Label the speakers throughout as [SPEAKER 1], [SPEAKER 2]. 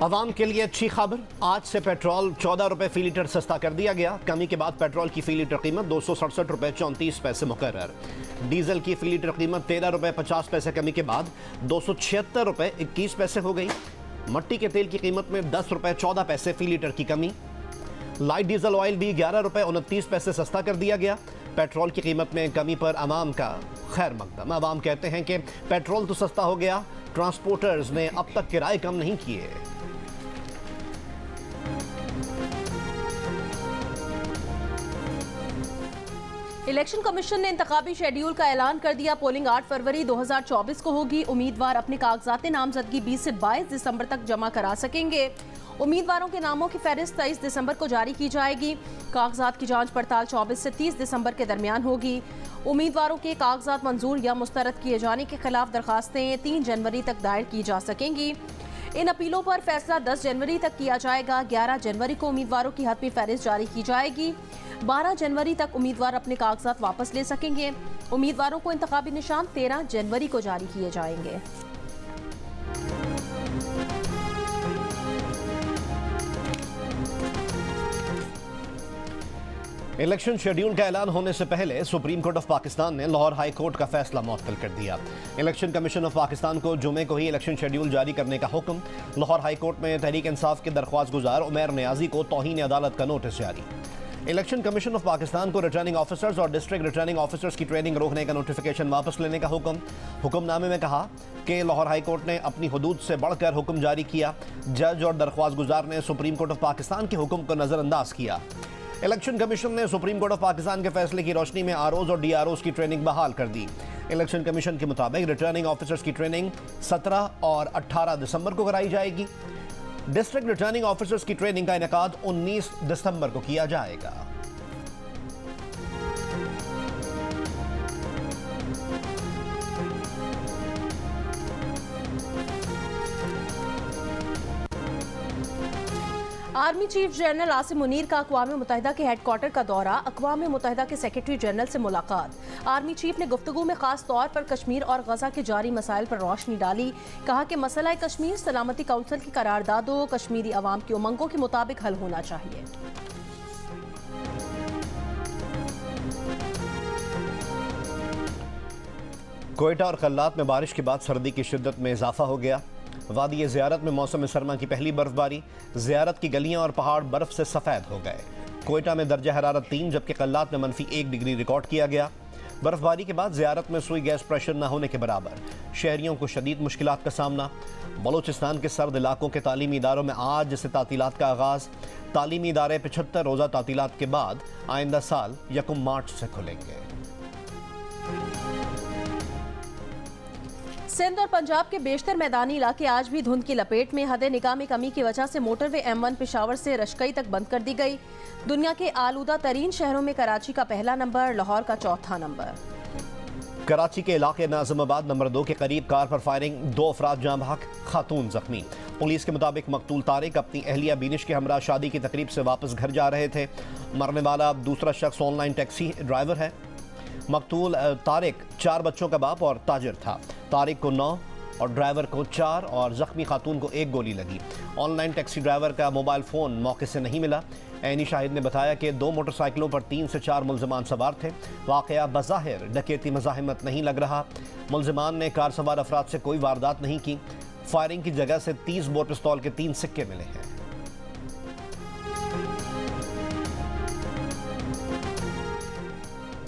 [SPEAKER 1] आवाम के लिए अच्छी खबर, आज से पेट्रोल 14 रुपये फी लीटर सस्ता कर दिया गया। कमी के बाद पेट्रोल की फी लीटर कीमत 267 रुपये 34 पैसे मुकर्रर। डीजल की फी लीटर कीमत 13 रुपये 50 पैसे कमी के बाद 276 रुपये 21 पैसे हो गई। मट्टी के तेल की कीमत में 10 रुपये 14 पैसे फी लीटर की कमी। लाइट डीजल ऑयल भी 11 रुपये 29 पैसे सस्ता कर दिया गया। पेट्रोल की कीमत में कमी पर अवाम का खैर मकदम। अवाम कहते हैं कि पेट्रोल तो सस्ता हो गया, ट्रांसपोर्टर्स ने अब तक किराए कम नहीं किए।
[SPEAKER 2] इलेक्शन कमीशन ने इंतखाबी शेड्यूल का ऐलान कर दिया। पोलिंग 8 फरवरी 2024 को होगी। उम्मीदवार अपने कागजात नामजदगी 20 से 22 दिसंबर तक जमा करा सकेंगे। उम्मीदवारों के नामों की फहरिस्त 23 दिसंबर को जारी की जाएगी। कागजात की जांच पड़ताल 24 से 30 दिसंबर के दरमियान होगी। उम्मीदवारों के कागजात मंजूर या मुस्तरद किए जाने के खिलाफ दरखास्तें 3 जनवरी तक दायर की जा सकेंगी। इन अपीलों पर फैसला 10 जनवरी तक किया जाएगा। 11 जनवरी को उम्मीदवारों की हतमी फहरिस्त जारी की जाएगी। 12 जनवरी तक उम्मीदवार अपने कागजात वापस ले सकेंगे। उम्मीदवारों को इंतखाबी निशान 13 जनवरी को जारी किए जाएंगे।
[SPEAKER 1] इलेक्शन शेड्यूल का ऐलान होने से पहले सुप्रीम कोर्ट ऑफ पाकिस्तान ने लाहौर हाई कोर्ट का फैसला मुअत्तल कर दिया। इलेक्शन कमीशन ऑफ पाकिस्तान को जुमे को ही इलेक्शन शेड्यूल जारी करने का हुक्म। लाहौर हाई कोर्ट में तहरीक इंसाफ के दरख्वास्त गुजार उमैर नियाजी को तौहीन अदालत का नोटिस जारी। इलेक्शन कमीशन ऑफ पाकिस्तान को रिटर्निंग ऑफिसर्स और डिस्ट्रिक्ट रिटर्निंग ऑफिसर्स की ट्रेनिंग रोकने का नोटिफिकेशन वापस लेने का हुक्म। हुक्मनामे में कहा कि लाहौर हाई कोर्ट ने अपनी हदूद से बढ़कर हुक्म जारी किया। जज और दरख्वास्त गुजार ने सुप्रीम कोर्ट ऑफ पाकिस्तान के हुक्म को नजरअंदाज किया। इलेक्शन कमीशन ने सुप्रीम कोर्ट ऑफ पाकिस्तान के फैसले की रोशनी में आरओज और डीआरओज की ट्रेनिंग बहाल कर दी। इलेक्शन कमीशन के मुताबिक रिटर्निंग ऑफिसर्स की ट्रेनिंग 17 और 18 दिसंबर को कराई जाएगी। डिस्ट्रिक्ट रिटर्निंग ऑफिसर्स की ट्रेनिंग का इनेकाद 19 दिसंबर को किया जाएगा।
[SPEAKER 2] Army chief general Asim Munir का अक़वाम मुत्तहिदा के हेडक्वार्टर का दौरा। अक़वाम मुत्तहिदा के सेक्रेटरी जनरल से मुलाकात। आर्मी चीफ ने गुफ्तगू में खास तौर पर कश्मीर और गजा के जारी मसाइल पर रोशनी डाली। कहा कि मसला कश्मीर सलामती काउंसिल की करारदादों कश्मीरी अवाम की उमंगों के मुताबिक हल होना चाहिए।
[SPEAKER 1] कोयटा और कल्लात में बारिश के बाद सर्दी की शिद्दत में इजाफा हो गया। वादी ज़ियारत में मौसम सरमा की पहली बर्फबारी। ज़ियारत की गलियां और पहाड़ बर्फ से सफ़ेद हो गए। कोयटा में दर्जा हरारत 3 जबकि कल्लात में -1 डिग्री रिकॉर्ड किया गया। बर्फबारी के बाद ज़ियारत में सुई गैस प्रेशर न होने के बराबर। शहरियों को शदीद मुश्किलात का सामना। बलूचिस्तान के सर्द इलाकों के तालीमी इदारों में आज से तातीलात का आगाज़। तालीमी इदारे 75 रोज़ा तातीलात के बाद आइंदा साल 1 मार्च से खुलेंगे।
[SPEAKER 2] सिंध और पंजाब के बेशतर मैदानी इलाके आज भी धुंध की लपेट में। हद निगाह में कमी की वजह से मोटरवे M1 पेशावर से रशकई तक बंद कर दी गई। दुनिया के आलूदा तरीन शहरों में कराची का पहला नंबर, लाहौर का चौथा नंबर।
[SPEAKER 1] कराची के इलाके नाज़िमाबाद नंबर 2 के करीब कार पर फायरिंग, 2 अफराद जाँ बहक, खातून जख्मी। पुलिस के मुताबिक मकतूल तारिक अपनी अहलिया बीनिश के हमरा शादी की तकरीब से वापस घर जा रहे थे। मरने वाला दूसरा शख्स ऑनलाइन टैक्सी ड्राइवर है। मकतूल तारिक 4 बच्चों का बाप और ताजिर था। तारिक को 9 और ड्राइवर को 4 और जख्मी खातून को 1 गोली लगी। ऑनलाइन टैक्सी ड्राइवर का मोबाइल फ़ोन मौके से नहीं मिला। ऐनी शाहिद ने बताया कि 2 मोटरसाइकिलों पर 3 से 4 मुल्ज़िमान सवार थे। वाक़या बज़ाहिर डकैती मज़ाहिमत नहीं लग रहा। मुल्ज़िमान ने कार सवार अफराद से कोई वारदात नहीं की। फायरिंग की जगह से 30 बोर पिस्तौल के 3 सिक्के मिले हैं।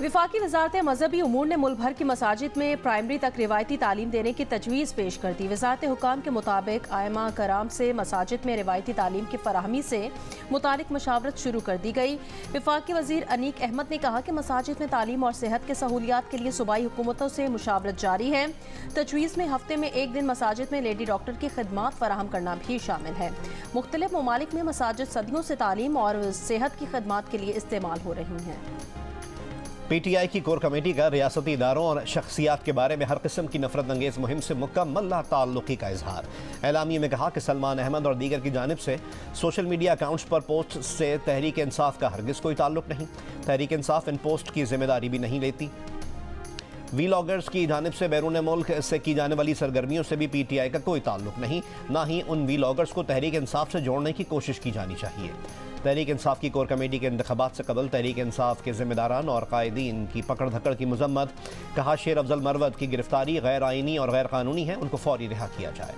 [SPEAKER 2] विफाकी वजारत मजहबी उमूर ने मुल्क भर की मसाजिद में प्राइमरी तक रिवायती तालीम देने की तजवीज़ पेश कर दी। वजारत हुकाम के मुताबिक आयमा कराम से मसाजिद में रिवायती तालीम की फराहमी से मुतालिक मशावरत शुरू कर दी गई। विफाकी वजीर अनीक अहमद ने कहा कि मसाजिद में तालीम और सेहत के सहूलियात के लिए सूबाई हुकूमतों से मुशावरत जारी है। तजवीज़ में हफ्ते में 1 दिन मसाजिद में लेडी डॉक्टर की खिदमात फराहम करना भी शामिल है। मुख्तलिफ ममालिक में मसाजिद सदियों से तालीम और सेहत की खिदमात के लिए इस्तेमाल हो रही हैं।
[SPEAKER 1] PTI की कोर कमेटी का रियासती इदारों और शख्सियात के बारे में हर किस्म की नफरत अंगेज़ मुहिम से मुकम्मल ताल्लुकी का इजहार। एलामिया में कहा कि सलमान अहमद और दीगर की जानिब से सोशल मीडिया अकाउंट्स पर पोस्ट से तहरीक इंसाफ का हरगिज़ कोई ताल्लुक नहीं। तहरीक इंसाफ इन पोस्ट की जिम्मेदारी भी नहीं लेती। वीलॉगर्स की जानिब से बैरून मुल्क से की जाने वाली सरगर्मियों से भी PTI का कोई ताल्लुक नहीं, ना ही उन वीलॉगर्स को तहरीक इंसाफ से जोड़ने की कोशिश की जानी चाहिए। तहरीक इंसाफ की कोर कमेटी के इंतखाबात से कबल तहरीक इंसाफ के जिम्मेदारान और कायदीन की पकड़ धकड़ की मजम्मत। कहा शेर अफजल मरवत की गिरफ्तारी गैर आइनी और गैर कानूनी है, उनको फौरी रिहा किया जाए।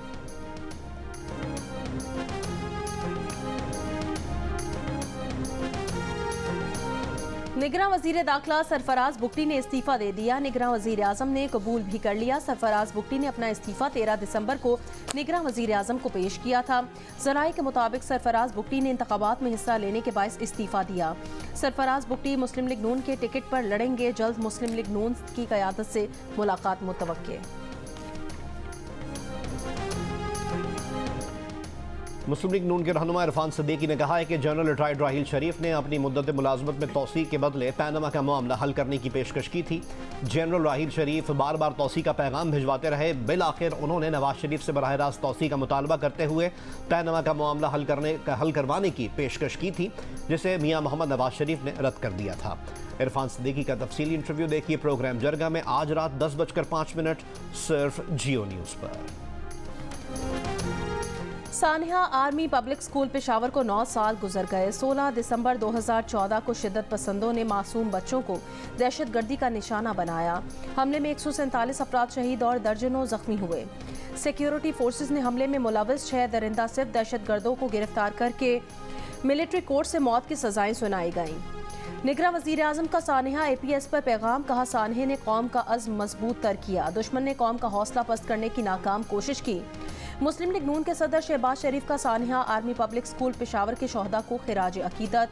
[SPEAKER 2] निगरां वजीर दाखिला सरफराज बुगटी ने इस्तीफा दे दिया। निगरां वजीर आजम ने कबूल भी कर लिया। सरफराज बुगटी ने अपना इस्तीफा 13 दिसंबर को निगरां वजीर आजम को पेश किया था। जराये के मुताबिक सरफराज बुगटी ने इंतखाबात में हिस्सा लेने के बायस इस्तीफा दिया। सरफराज बुगटी मुस्लिम लीग नून के टिकट पर लड़ेंगे। जल्द मुस्लिम लीग नून की क़यादत से मुलाकात मुतवक्के।
[SPEAKER 1] मुस्लिम लीग नून के रहनुमा इरफान सिद्दीकी ने कहा है कि जनरल रिटायर्ड राहील शरीफ ने अपनी मुद्दत मुलाजमत में तौसी के बदले पैनमा का मामला हल करने की पेशकश की थी। जनरल राहील शरीफ बार बार तौसी का पैगाम भिजवाते रहे। बिल आखिर उन्होंने नवाज शरीफ से बराह रास्त तौसी का मुतालबा करते हुए पैनमा का मामला हल करवाने की पेशकश की थी, जिसे मियाँ मोहम्मद नवाज शरीफ ने रद्द कर दिया था। इरफान सिद्दीकी का तफसीली इंटरव्यू देखिए प्रोग्राम जरगा में आज रात 10:05 सिर्फ जियो न्यूज़ पर।
[SPEAKER 2] Sania army public school Peshawar को 9 साल गुजर गए। 16 दिसंबर 2014 को शिद्दत पसंदों ने मासूम बच्चों को दहशतगर्दी का निशाना बनाया। हमले में 147 अफराद शहीद और दर्जनों जख्मी हुए। सिक्योरिटी फोर्सेस ने हमले में मुलविस 6 दरिंदा सिर्फ दहशतगर्दों को गिरफ्तार करके मिलिट्री कोर्ट से मौत की सजाएं सुनाई गईं। निगरां वज़ीर आज़म का सानिया APS पर पैगाम। कहा सानिया ने कौम का अज़्म मजबूत तर किया, दुश्मन ने कौम का हौसला पस्त करने की नाकाम कोशिश की। मुस्लिम लीग नून के सदर शहबाज शरीफ का Sania army public school Peshawar के शोहदा को खिराज अकीदत।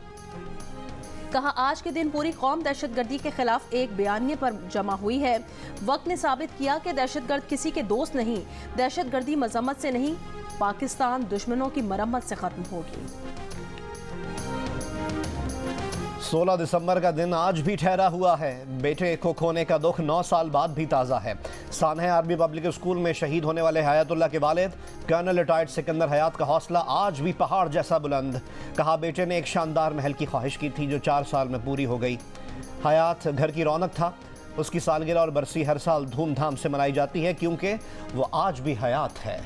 [SPEAKER 2] कहा आज के दिन पूरी कौम दहशतगर्दी के खिलाफ एक बयानिए पर जमा हुई है। वक्त ने साबित किया कि दहशतगर्द किसी के दोस्त नहीं, दहशतगर्दी मजम्मत से नहीं, पाकिस्तान दुश्मनों की मरम्मत से खत्म होगी।
[SPEAKER 1] 16 दिसंबर का दिन आज भी ठहरा हुआ है। बेटे को खोने का दुख 9 साल बाद भी ताज़ा है। सानिया आर्मी पब्लिक स्कूल में शहीद होने वाले हयातुल्लाह के वालिद कर्नल रिटायर्ड सिकंदर हयात का हौसला आज भी पहाड़ जैसा बुलंद। कहा बेटे ने एक शानदार महल की ख्वाहिश की थी जो 4 साल में पूरी हो गई। हयात घर की रौनक था। उसकी सालगिरह और बरसी हर साल धूमधाम से मनाई जाती है क्योंकि वो आज भी हयात है।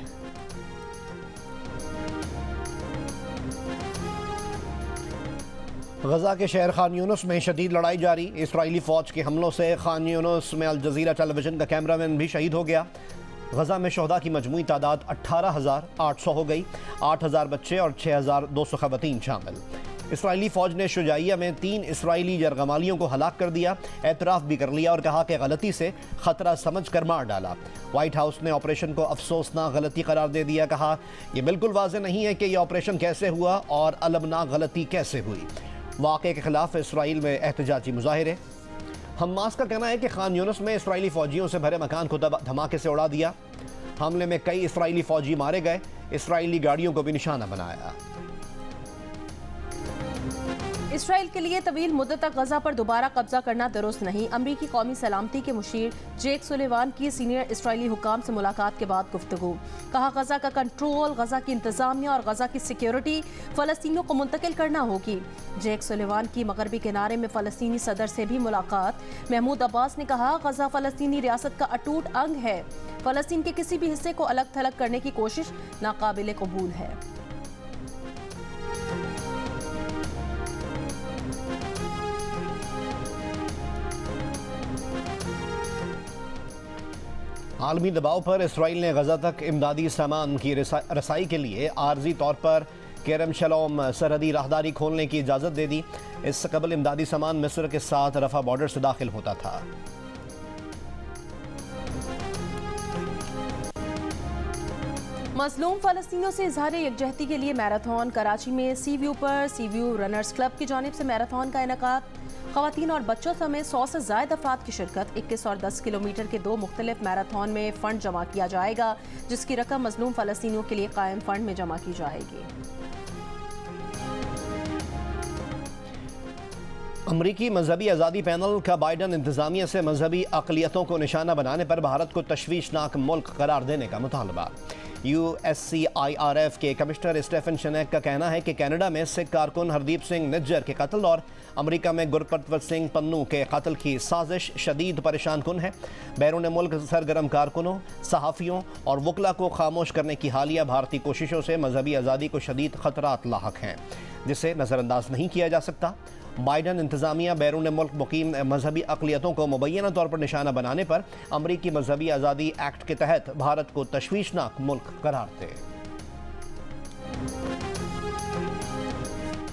[SPEAKER 1] गजा के शहर खान यूनुस में शदीद लड़ाई जारी। इसराइली फ़ौज के हमलों से खान यूनुस में अल जज़ीरा टेलीविज़न का कैमरामैन भी शहीद हो गया। गजा में शहदा की मजमूई तादाद 18,800 हो गई। 8,000 बच्चे और 6,200 ख़वातीन शामिल। इसराइली फ़ौज ने शुजाइया में 3 इसराइली यरगमालियों को हलाक कर दिया। एतराफ़ भी कर लिया और कहा कि गलती से ख़तरा समझ कर मार डाला। वाइट हाउस ने ऑपरेशन को अफसोसनाक गलती करार दे दिया। कहा यह बिल्कुल वाज़ेह नहीं है कि यह ऑपरेशन कैसे हुआ और अलमनाक गलती कैसे हुई। वाक़े के खिलाफ इसराइल में एहतजाजी मुजाहिरे। हमास का कहना है कि खान यूनुस में इसराइली फ़ौजियों से भरे मकान को धमाके से उड़ा दिया। हमले में कई इसराइली फ़ौजी मारे गए। इसराइली गाड़ियों को भी निशाना बनाया।
[SPEAKER 2] इसराइल के लिए तवील मुद्दत तक गजा पर दोबारा कब्जा करना दुरुस्त नहीं। अमरीकी कौमी सलामती के मुशीर जेक सुलेवान की सीनियर इसराइली हुकाम से मुलाकात के बाद गुफ्तगू। कहा गजा का कंट्रोल, गजा की इंतजामिया और गजा की सिक्योरिटी फ़लस्तीनियों को मुंतकिल करना होगी। जेक सुलेवान की मगरबी किनारे में फ़लस्तीनी सदर से भी मुलाकात। महमूद अब्बास ने कहा गजा फ़लस्तीनी रियासत का अटूट अंग है। फ़लस्तीन के किसी भी हिस्से को अलग थलग करने की कोशिश नाकाबिले कबूल है।
[SPEAKER 1] आलमी दबाव पर इसराइल ने गजा तक इमदादी सामान की रसाई के लिए आर्जी तौर पर केरम शलोम सरहदी राहदारी खोलने की इजाज़त दे दी। इससे कबल इमदादी सामान मिस्र के साथ रफा बॉर्डर से दाखिल होता था।
[SPEAKER 2] मजलूम फ़लस्तीनियों से इजहार यकजहती के लिए मैराथन। कराची में सी व्यू पर सी व्यू रनर्स क्लब की जानिब से मैराथन का इनेकाद। ख़वातीन और बच्चों समेत 100 से ज़ायद अफराद की शिरकत। 21 और 10 किलोमीटर के 2 मुख्तलिफ मैराथन में फ़ंड जमा किया जाएगा, जिसकी रकम मजलूम फ़लस्तीनियों के लिए कायम फ़ंड में जमा की जाएगी।
[SPEAKER 1] अमरीकी मजहबी आज़ादी पैनल का बाइडन इंतज़ामिया से मजहबी अक़लियतों को निशाना बनाने पर भारत को तशवीशनाक मुल्क करार देने का मुतालबा। USCIRF के कमिश्नर स्टेफन शनेक का कहना है कि कनाडा में सिख कारकुन हरदीप सिंह निज्जर के कत्ल और अमेरिका में गुरपतवत सिंह पन्नू के कत्ल की साजिश शदीद परेशान कुन है। बैरून मुल्क सरगर्म कारकुनों, सहाफ़ियों और वकला को खामोश करने की हालिया भारतीय कोशिशों से मजहबी आज़ादी को शदीद ख़तरात लाहक हैं, जिसे नज़रअंदाज नहीं किया जा सकता। बाइडन इंतज़ामिया बैरून मुल्क मुकीम मजहबी अक़लियतों को मुबैना तौर पर निशाना बनाने पर अमरीकी मजहबी आज़ादी एक्ट के तहत भारत को तशवीशनाक मुल्क करार दे।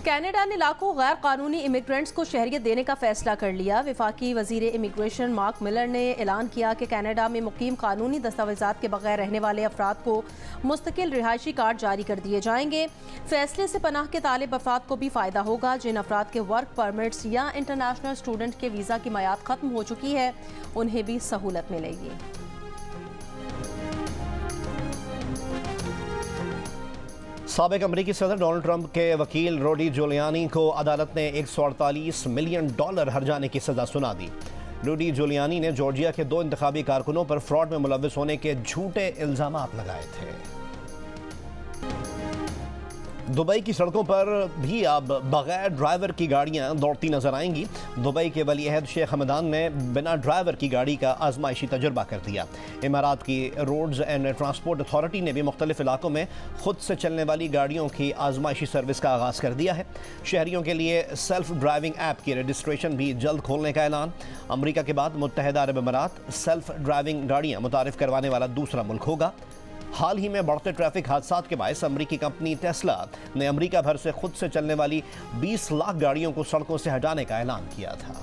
[SPEAKER 2] कनाडा ने लाखों गैर कानूनी इमिग्रेंट्स को शहरियत देने का फैसला कर लिया। वफाकी वजीर इमिग्रेशन मार्क मिलर ने ऐलान किया कि कनाडा में मुकीम कानूनी दस्तावेजात के बगैर रहने वाले अफराद को मुस्तकिल रिहायशी कार्ड जारी कर दिए जाएंगे। फैसले से पनाह के तालिब अफराद को भी फ़ायदा होगा। जिन अफराद के वर्क परमिट्स या इंटरनेशनल स्टूडेंट के वीज़ा की मियाद ख़त्म हो चुकी है, उन्हें भी सहूलत मिलेगी।
[SPEAKER 1] साबिक अमरीकी सदर डोनाल्ड ट्रंप के वकील रूडी जूलियानी को अदालत ने $148 मिलियन हर्जाने की सज़ा सुना दी। रूडी जूलियानी ने जॉर्जिया के 2 इंतखाबी कारकुनों पर फ्रॉड में मुलव्विस होने के झूठे इल्ज़ामात लगाए थे। दुबई की सड़कों पर भी अब बगैर ड्राइवर की गाड़ियां दौड़ती नजर आएंगी। दुबई के वलीअहद शेख हमदान ने बिना ड्राइवर की गाड़ी का आजमाइशी तजुर्बा कर दिया। इमारात की रोड्स एंड ट्रांसपोर्ट अथॉरिटी ने भी मुख्तलिफ इलाकों में खुद से चलने वाली गाड़ियों की आजमाइशी सर्विस का आगाज़ कर दिया है। शहरियों के लिए सेल्फ ड्राइविंग ऐप की रजिस्ट्रेशन भी जल्द खोलने का ऐलान। अमरीका के बाद मुत्तहिदा अरब अमारात सेल्फ ड्राइविंग गाड़ियाँ मुतारिफ करवाने वाला दूसरा मुल्क होगा। हाल ही में बढ़ते ट्रैफिक हादसात के बायस अमरीकी कंपनी टेस्ला ने अमरीका भर से खुद से चलने वाली 20 लाख गाड़ियों को सड़कों से हटाने का ऐलान किया था।